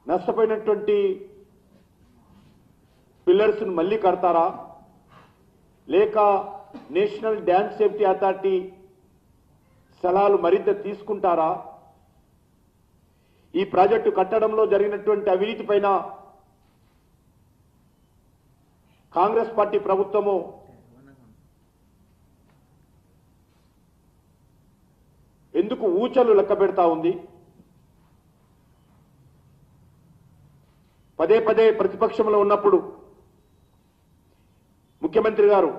నష్టపోయినటువంటి పిల్లర్స్ ను మళ్ళీ కడతారా లేక నేషనల్ డ్యామ్ సేఫ్టీ అథారిటీ సలహాలు మరింత తీసుకుంటారా? ఈ ప్రాజెక్టు కట్టడంలో జరిగినటువంటి అవినీతి పైన కాంగ్రెస్ పార్టీ ప్రభుత్వము ఎందుకు ఊచలు లెక్క పెడతా ఉంది? పదే పదే ప్రతిపక్షంలో ఉన్నప్పుడు ముఖ్యమంత్రి గారు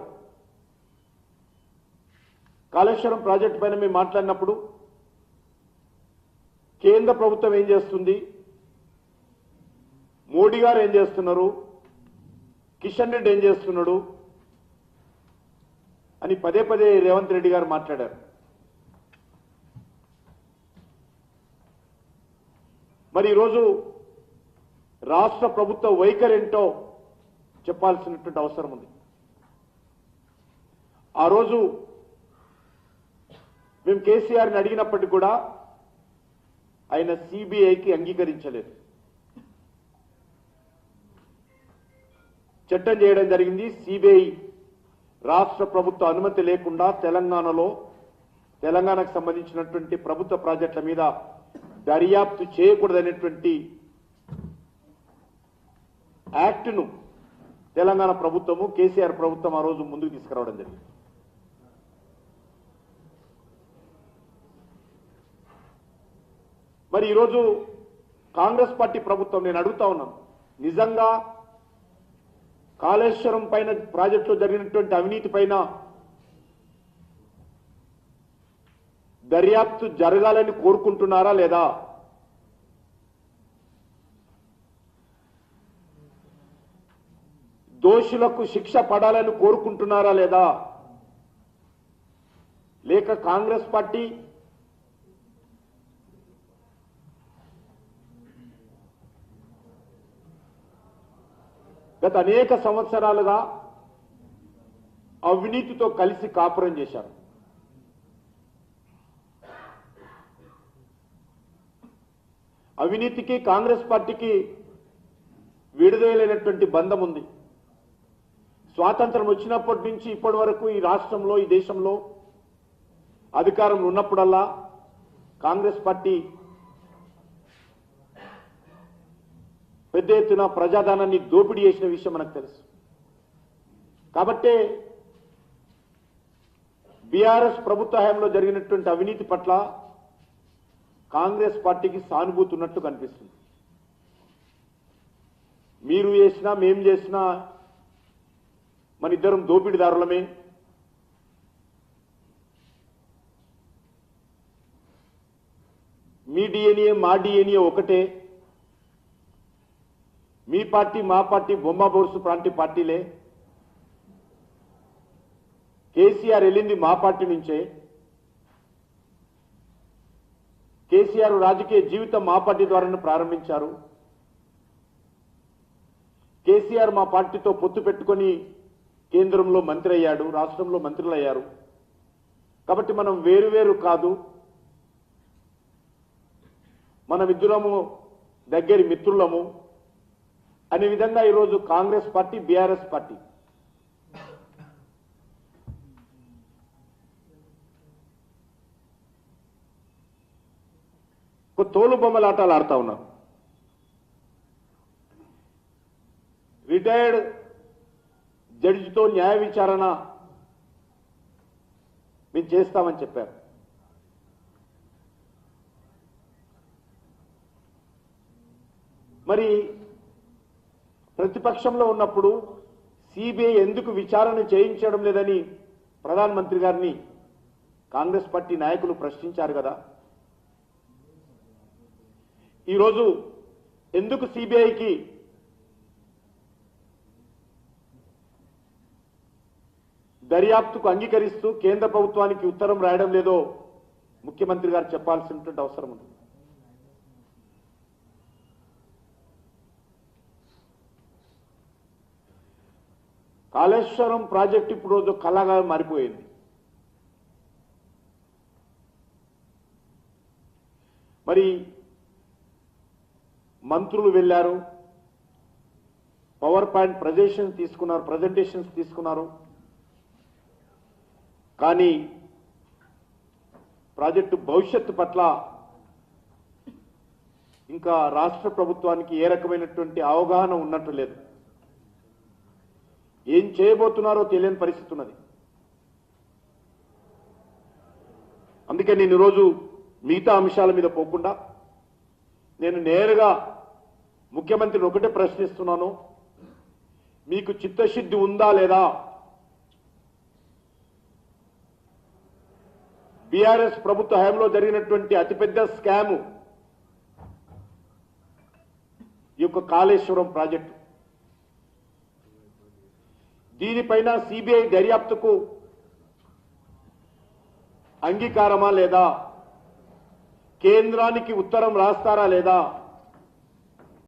కాళేశ్వరం ప్రాజెక్టు పైన మేము మాట్లాడినప్పుడు కేంద్ర ప్రభుత్వం ఏం చేస్తుంది, మోడీ గారు ఏం చేస్తున్నారు, కిషన్ రెడ్డి ఏం చేస్తున్నాడు అని పదే పదే రేవంత్ రెడ్డి గారు మాట్లాడారు. మరి ఈరోజు రాష్ట్ర ప్రభుత్వ వైఖరి ఏంటో చెప్పాల్సినటువంటి అవసరం ఉంది. ఆ రోజు మేము కేసీఆర్ని అడిగినప్పటికీ కూడా ఆయన సిబిఐకి అంగీకరించలేదు. చట్టం చేయడం జరిగింది. సిబిఐ రాష్ట్ర ప్రభుత్వ అనుమతి లేకుండా తెలంగాణకు సంబంధించినటువంటి ప్రభుత్వ ప్రాజెక్టుల మీద దర్యాప్తు చేయకూడదనేటువంటి యాక్ట్ను తెలంగాణ ప్రభుత్వము కేసీఆర్ ప్రభుత్వం ఆ రోజు ముందుకు తీసుకురావడం జరిగింది. మరి ఈరోజు కాంగ్రెస్ పార్టీ ప్రభుత్వం నేను అడుగుతా ఉన్నాను, నిజంగా కాళేశ్వరం పైన ప్రాజెక్టులో జరిగినటువంటి అవినీతి పైన దర్యాప్తు జరగాలని కోరుకుంటున్నారా లేదా? దోషులకు శిక్ష పడాలని కోరుకుంటున్నారా లేదా? లేక కాంగ్రెస్ పార్టీ గత అనేక సంవత్సరాలుగా అవినీతితో కలిసి కాపురం చేశారు. అవినీతికి కాంగ్రెస్ పార్టీకి విడుదలైనటువంటి బంధం ఉంది. స్వాతంత్రం వచ్చినప్పటి నుంచి ఇప్పటి వరకు ఈ రాష్ట్రంలో ఈ దేశంలో అధికారంలో ఉన్నప్పుడల్లా కాంగ్రెస్ పార్టీ పెద్ద ఎత్తున ప్రజాధనాన్ని దోపిడీ చేసిన విషయం మనకు తెలుసు. కాబట్టే బీఆర్ఎస్ ప్రభుత్వ హయాంలో జరిగినటువంటి అవినీతి పట్ల కాంగ్రెస్ పార్టీకి సానుభూతి ఉన్నట్టు కనిపిస్తుంది. మీరు చేసినా మేం చేసినా మన ఇద్దరం దోపిడీదారులమే, మీ డిఎన్ఏ మా డిఎన్ఏ ఒకటే, మీ పార్టీ మా పార్టీ బొమ్మ బోర్సు ప్రాంతీయ పార్టీలే, కేసీఆర్ వెళ్ళింది మా పార్టీ నుంచే, కేసీఆర్ రాజకీయ జీవితం మా పార్టీ ద్వారానే ప్రారంభించారు, కేసీఆర్ మా పార్టీతో పొత్తు పెట్టుకొని కేంద్రంలో మంత్రి అయ్యాడు, రాష్ట్రంలో మంత్రులు అయ్యారు. కాబట్టి మనం వేరువేరు కాదు, మనమిద్దరము దగ్గరి మిత్రులము అనే విధంగా ఈరోజు కాంగ్రెస్ పార్టీ బీఆర్ఎస్ పార్టీ ఒక తోలు బొమ్మలాటాలు ఆడుతా ఉన్నారు. రిటైర్డ్ జడ్జితో న్యాయ విచారణ మేము చేస్తామని చెప్పారు. మరి ప్రతిపక్షంలో ఉన్నప్పుడు సిబిఐ ఎందుకు విచారణ చేయించడం లేదని ప్రధానమంత్రి గారిని కాంగ్రెస్ పార్టీ నాయకులు ప్రశ్నించారు కదా. ఈరోజు ఎందుకు సిబిఐకి దర్యాప్తుకు అంగీకరిస్తూ కేంద్ర ప్రభుత్వానికి ఉత్తరం రాయడం లేదో ముఖ్యమంత్రి గారు చెప్పాల్సినటువంటి అవసరం ఉంది. కాళేశ్వరం ప్రాజెక్టు ఇప్పుడు రోజు కళగా మారిపోయింది. మరి మంత్రులు వెళ్లారు, పవర్ పాయింట్ ప్రజెంటేషన్స్ తీసుకున్నారు. కానీ ప్రాజెక్టు భవిష్యత్తు పట్ల ఇంకా రాష్ట్ర ప్రభుత్వానికి ఏ రకమైనటువంటి అవగాహన ఉన్నట్టు లేదు. ఏం చేయబోతున్నారో తెలియని పరిస్థితి ఉన్నది. అందుకే నేను ఈరోజు మిగతా అంశాల మీద పోకుండా నేను నేరుగా ముఖ్యమంత్రిని ఒకటే ప్రశ్నిస్తున్నాను, మీకు చిత్తశుద్ధి ఉందా లేదా? బీఆర్ఎస్ ప్రభుత్వ హయాంలో జరిగినటువంటి అతిపెద్ద స్కాము ఈ యొక్క కాళేశ్వరం ప్రాజెక్టు. దీనిపైన సిబిఐ దర్యాప్తుకు అంగీకారమా లేదా? కేంద్రానికి ఉత్తరం రాస్తారా లేదా?